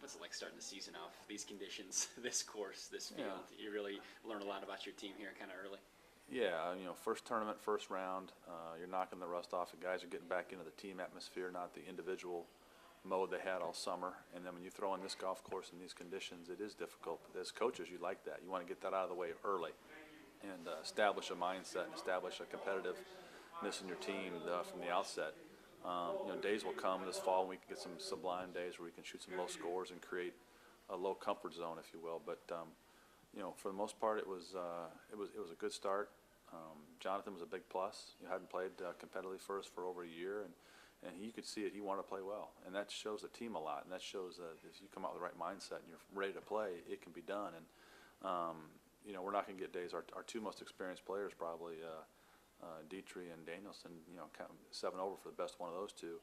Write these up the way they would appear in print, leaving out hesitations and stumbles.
What's it like starting the season off? These conditions, this course, this field. Yeah. You really learn a lot about your team here kind of early. Yeah, first tournament, first round, you're knocking the rust off. The guys are getting back into the team atmosphere, not the individual mode they had all summer. And then when you throw in this golf course in these conditions, it is difficult. But as coaches, you like that. You want to get that out of the way early and establish a mindset and establish a competitiveness in your team from the outset. Days will come this fall when we can get some sublime days where we can shoot some low scores and create a low comfort zone, if you will. But for the most part, it was a good start. Jonathan was a big plus. You hadn't played competitively for us for over a year, and you could see it. He wanted to play well, and that shows the team a lot. And that shows that if you come out with the right mindset and you're ready to play, it can be done. And we're not going to get days. Our two most experienced players probably. Dietrich and Danielson, 7 over for the best one of those two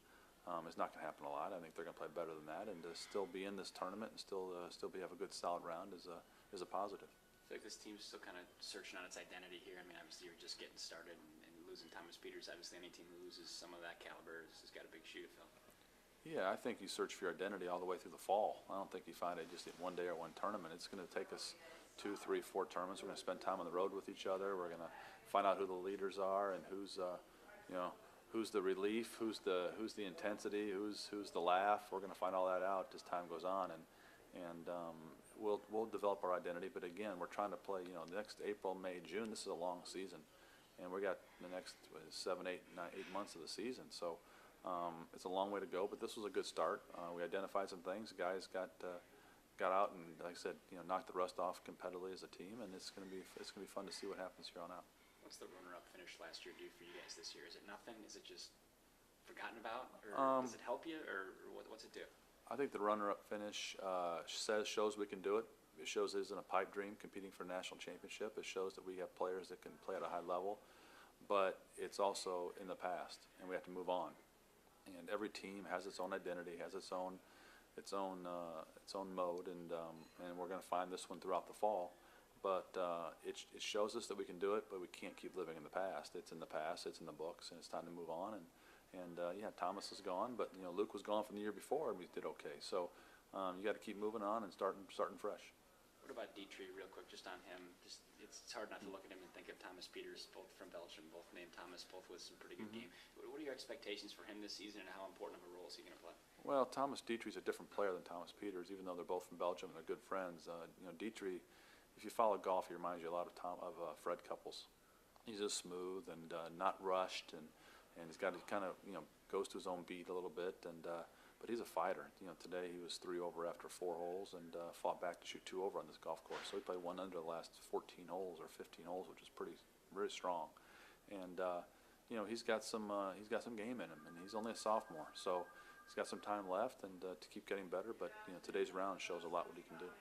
is not going to happen a lot. I think they're going to play better than that, and to still be in this tournament and still have a good solid round is a positive. I feel like this team's still kind of searching on its identity here. I mean, obviously you're just getting started, and losing Thomas Peters. Obviously, any team who loses some of that caliber has got a big shoe to fill. Yeah, I think you search for your identity all the way through the fall. I don't think you find it just in one day or one tournament. It's going to take us 2, 3, 4 tournaments. We're going to spend time on the road with each other. We're going to find out who the leaders are and who's the relief, who's the intensity, who's the laugh. We're going to find all that out as time goes on, and we'll develop our identity. But again, we're trying to play. The next April, May, June. This is a long season, and we got the next 7, 8, 9, 8 months of the season. So it's a long way to go. But this was a good start. We identified some things. Guys got out and, like I said, knocked the rust off competitively as a team, and it's going to be fun to see what happens here on out. What's the runner-up finish last year do for you guys this year? Is it nothing? Is it just forgotten about, or does it help you, or what's it do? I think the runner-up finish shows we can do it. It shows it isn't a pipe dream competing for a national championship. It shows that we have players that can play at a high level, but it's also in the past, and we have to move on. And every team has its own identity, has its own mode, and we're going to find this one throughout the fall. But it shows us that we can do it, but we can't keep living in the past. It's in the past, it's in the books, and it's time to move on. And Thomas is gone, but Luke was gone from the year before, and we did okay. So you got to keep moving on and starting fresh. What about Dietrich, real quick, just on him? It's hard not to look at him and think of Thomas Peters, both from Belgium, both named Thomas, both with some pretty good game. What are your expectations for him this season, and how important of a role is he going to play? Well, Thomas Dietrich's a different player than Thomas Peters, even though they're both from Belgium and they're good friends. Dietrich, if you follow golf, he reminds you a lot of Fred Couples. He's just smooth and not rushed, and he's got goes to his own beat a little bit, but he's a fighter. Today he was 3 over after 4 holes and fought back to shoot 2 over on this golf course. So he played 1 under the last 14 holes or 15 holes, which is very strong. And he's got some game in him, and he's only a sophomore, so he's got some time left and to keep getting better. But today's round shows a lot what he can do.